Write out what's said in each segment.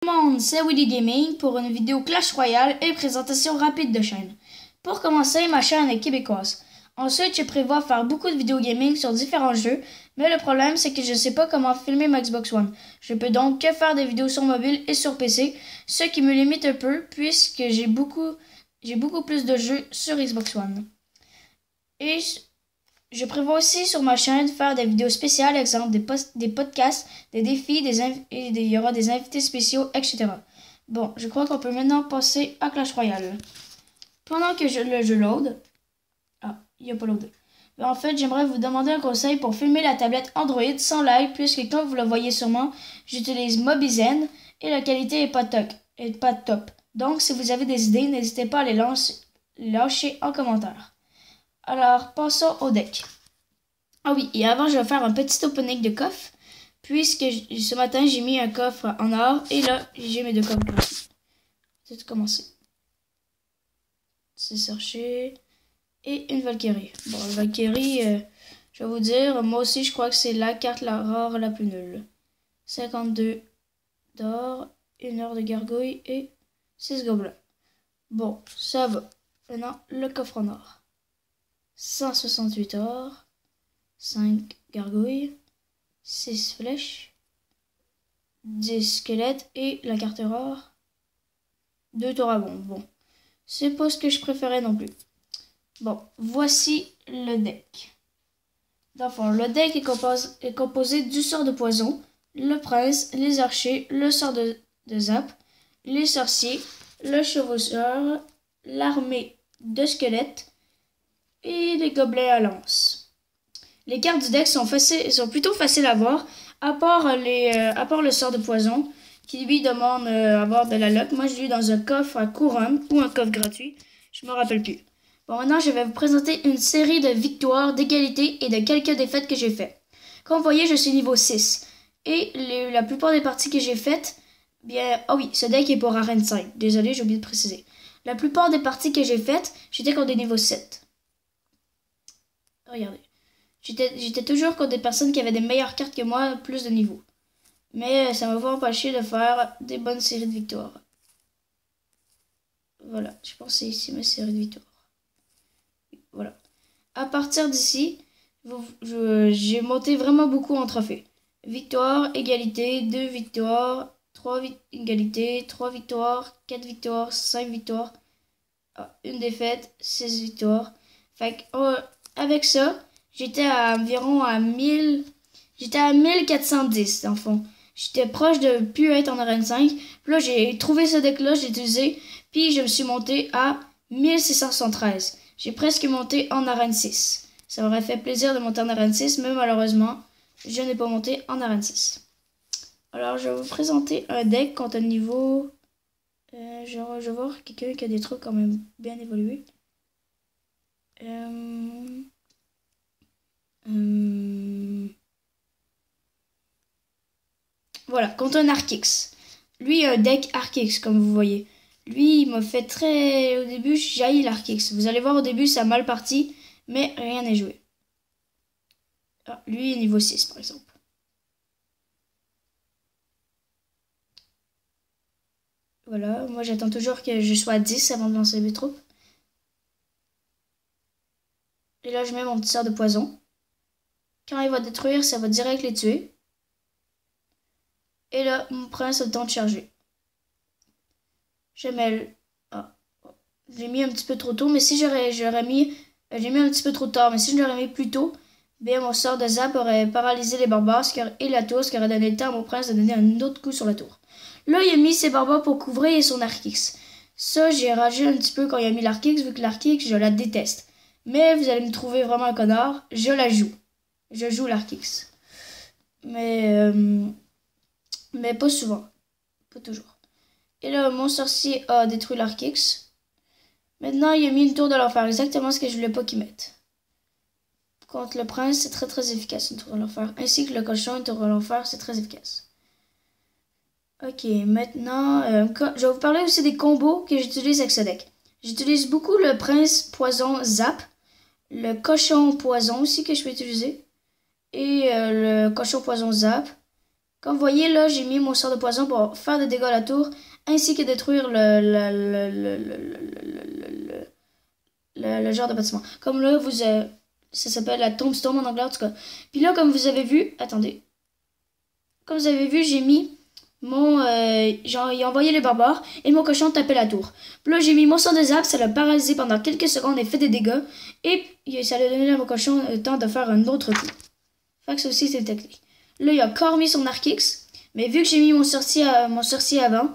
Tout le monde, c'est Willy Gaming pour une vidéo Clash Royale et présentation rapide de chaîne. Pour commencer, ma chaîne est québécoise. Ensuite, je prévois faire beaucoup de vidéos gaming sur différents jeux, mais le problème c'est que je ne sais pas comment filmer ma Xbox One. Je peux donc que faire des vidéos sur mobile et sur PC, ce qui me limite un peu puisque j'ai beaucoup plus de jeux sur Xbox One. Et je prévois aussi sur ma chaîne faire des vidéos spéciales, exemple des podcasts, des défis, il y aura des invités spéciaux, etc. Bon, je crois qu'on peut maintenant passer à Clash Royale. Pendant que le jeu load... Ah, il n'y a pas load. En fait, j'aimerais vous demander un conseil pour filmer la tablette Android sans lag, puisque comme vous le voyez sûrement, j'utilise Mobizen et la qualité est pas top. Donc, si vous avez des idées, n'hésitez pas à les lâcher en commentaire. Alors, passons au deck. Ah oui, et avant, je vais faire un petit opening de coffre, puisque ce matin, j'ai mis un coffre en or, et là, j'ai mes deux coffres gratuits. C'est commencé. C'est cherché. Et une Valkyrie. Bon, la Valkyrie, je vais vous dire, moi aussi, je crois que c'est la carte rare la plus nulle. 52 d'or, 1 heure de gargouille et 6 gobelins. Bon, ça va. Maintenant, le coffre en or. 168 or, 5 gargouilles, 6 flèches, 10 squelettes et la carte rare, 2 torabons. Bon, c'est pas ce que je préférais non plus. Bon, voici le deck. D'enfant, le deck est composé du sort de poison, le prince, les archers, le sort de zap, les sorciers, le chevaucheur, l'armée de squelettes et les gobelets à lance. Les cartes du deck sont plutôt faciles à voir, à part le sort de poison, qui lui demande avoir de la luck. Moi, je l'ai eu dans un coffre à couronne ou un coffre gratuit. Je me rappelle plus. Bon, maintenant, je vais vous présenter une série de victoires, d'égalités et de quelques défaites que j'ai faites. Comme vous voyez, je suis niveau 6. Et la plupart des parties que j'ai faites, bien... Ah oui, ce deck est pour Arène 5. Désolé, j'ai oublié de préciser. La plupart des parties que j'ai faites, j'étais contre des niveaux 7. Regardez. J'étais toujours contre des personnes qui avaient des meilleures cartes que moi, plus de niveaux. Mais ça m'a pas empêché de faire des bonnes séries de victoires. Voilà, je pense que c'est ici ma série de victoires. Voilà. À partir d'ici, j'ai monté vraiment beaucoup en trophées. Victoire, égalité, 2 victoires, 3 égalités, 3 victoires, 4 victoires, 5 victoires, une défaite, 6 victoires. Fait que, avec ça, j'étais à environ à 1410 dans le fond. J'étais proche de plus être en arène 5. Puis là, j'ai trouvé ce deck-là, j'ai utilisé, puis je me suis monté à 1673. J'ai presque monté en arène 6. Ça m'aurait fait plaisir de monter en arène 6, mais malheureusement, je n'ai pas monté en arène 6. Alors, je vais vous présenter un deck contre un niveau... je vais voir quelqu'un qui a des trucs quand même bien évolués. Voilà, contre un Archix. Lui, un deck Archix, comme vous voyez. Lui, il m'a fait très... Au début, j'haïs l'Archix. Vous allez voir, au début, ça a mal parti, mais rien n'est joué. Ah, lui est niveau 6, par exemple. Voilà, moi j'attends toujours que je sois à 10 avant de lancer mes troupes. Et là, je mets mon petit sort de poison. Quand il va détruire, ça va direct les tuer. Et là, mon prince a le temps de charger. Je mets j'ai mis un petit peu trop tôt, mais si j'aurais mis... J'ai mis un petit peu trop tard, mais si je l'aurais mis plus tôt, bien mon sort de zap aurait paralysé les barbares et la tour, ce qui aurait donné le temps à mon prince de donner un autre coup sur la tour. Là, il a mis ses barbares pour couvrir son Archix. Ça, j'ai ragé un petit peu quand il a mis l'Archix, vu que l'Archix, je la déteste. Mais vous allez me trouver vraiment un connard, je la joue. Je joue l'Archix. Mais pas souvent. Pas toujours. Et là, mon sorcier a détruit l'Archix. Maintenant, il a mis une tour de l'enfer, exactement ce que je voulais pas qu'il mette. Contre le prince, c'est très très efficace une tour de l'enfer. Ainsi que le cochon, une tour de l'enfer, c'est très efficace. Ok, maintenant, je vais vous parler aussi des combos que j'utilise avec ce deck. J'utilise beaucoup le prince poison zap, le cochon poison aussi que je peux utiliser, et le cochon poison zap. Comme vous voyez, là, j'ai mis mon sort de poison pour faire des dégâts à la tour, ainsi que détruire le genre de bâtiment. Comme là, ça s'appelle la tombstone en anglais, en tout cas. Puis là, comme vous avez vu, attendez. Comme vous avez vu, j'ai mis j'ai envoyé les barbares et mon cochon tapait la tour. Puis là, j'ai mis mon sort de zap, ça l'a paralysé pendant quelques secondes et fait des dégâts. Et ça lui a donné à mon cochon le temps de faire un autre coup. Fait que ça aussi, c'est technique. Là, il a encore mis son Arc-X. Mais vu que j'ai mis mon sorcier avant,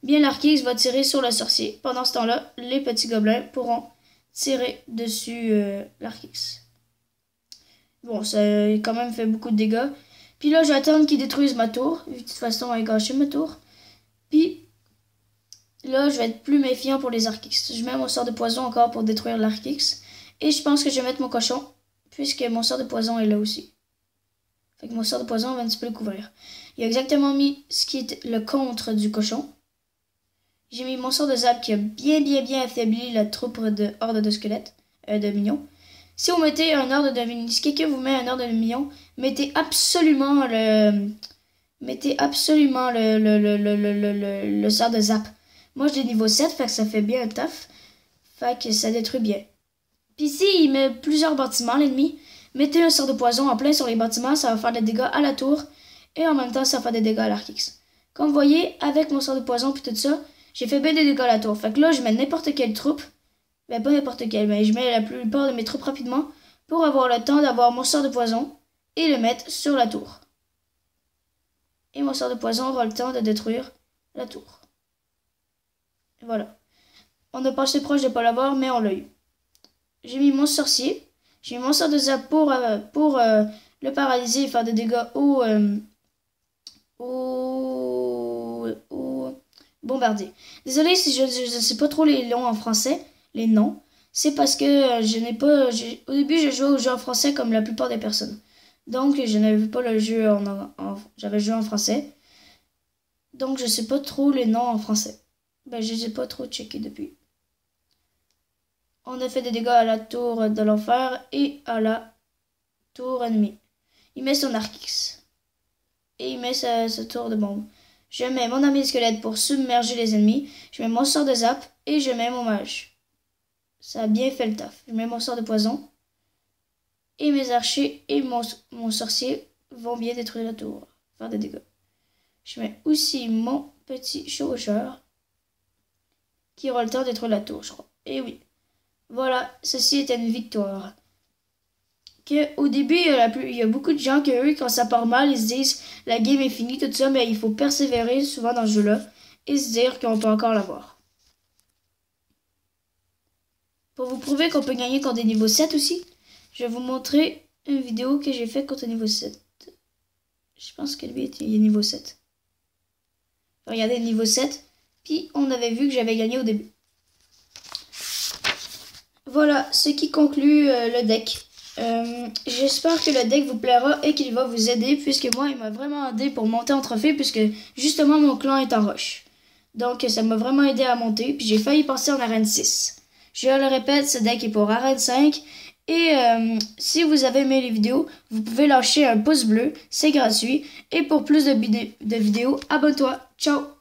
bien l'Arc-X va tirer sur le sorcier. Pendant ce temps-là, les petits gobelins pourront tirer dessus l'Arc-X. Bon, ça a quand même fait beaucoup de dégâts. Puis là, j'attends qu'il détruise ma tour. De toute façon, il a gâché ma tour. Puis là, je vais être plus méfiant pour les Arc-X. Je mets mon sort de poison encore pour détruire l'Arc-X. Et je pense que je vais mettre mon cochon, puisque mon sort de poison est là aussi. Fait que mon sort de poison va un petit peu le couvrir. Il a exactement mis ce qui est le contre du cochon. J'ai mis mon sort de zap qui a bien affaibli la troupe de horde de squelettes, de minions. Si vous mettez un ordre de minions, si quelqu'un vous met un ordre de minions, mettez absolument le sort de zap. Moi, j'ai niveau 7, fait que ça fait bien un taf. Fait que ça détruit bien. Puis si il met plusieurs bâtiments, l'ennemi, mettez un sort de poison en plein sur les bâtiments, ça va faire des dégâts à la tour. Et en même temps, ça va faire des dégâts à l'Arc-X. Comme vous voyez, avec mon sort de poison puis tout ça, j'ai fait bien des dégâts à la tour. Fait que là, je mets n'importe quelle troupe. Ben, pas n'importe quelle, mais je mets la plupart de mes troupes rapidement pour avoir le temps d'avoir mon sort de poison et le mettre sur la tour. Et mon sort de poison aura le temps de détruire la tour. Et voilà. On a passé proche de pas l'avoir, mais on l'a eu. J'ai mis mon sorcier. J'ai mis mon sort de zap pour le paralyser et faire des dégâts au bombardier. Désolé si je ne sais pas trop les noms en français, les noms. C'est parce que je n'ai pas... Au début, je jouais au jeu en français comme la plupart des personnes. Donc, je n'avais pas le jeu j'avais joué en français. Donc, je sais pas trop les noms en français. Ben, je les ai pas trop checkés depuis. On a fait des dégâts à la tour de l'enfer et à la tour ennemie. Il met son Arc-X. Et il met sa tour de bombe. Je mets mon armée de squelettes pour submerger les ennemis. Je mets mon sort de zap et je mets mon mage. Ça a bien fait le taf. Je mets mon sort de poison. Et mes archers et mon sorcier vont bien détruire la tour. Faire des dégâts. Je mets aussi mon petit chevaucheur qui aura le temps de détruire la tour, je crois. Et oui. Voilà, ceci était une victoire. Au début, il y a beaucoup de gens eux, quand ça part mal, ils se disent la game est finie, tout ça, mais il faut persévérer souvent dans ce jeu-là et se dire qu'on peut encore l'avoir. Pour vous prouver qu'on peut gagner contre des niveaux 7 aussi, je vais vous montrer une vidéo que j'ai faite contre niveau 7. Je pense que lui il est niveau 7. Regardez le niveau 7, puis on avait vu que j'avais gagné au début. Voilà, ce qui conclut le deck. J'espère que le deck vous plaira et qu'il va vous aider, puisque moi, il m'a vraiment aidé pour monter en trophée, puisque justement, mon clan est en rush. Donc, ça m'a vraiment aidé à monter, puis j'ai failli passer en arène 6. Je le répète, ce deck est pour arène 5. Et si vous avez aimé les vidéos, vous pouvez lâcher un pouce bleu, c'est gratuit. Et pour plus de vidéos, abonne-toi. Ciao!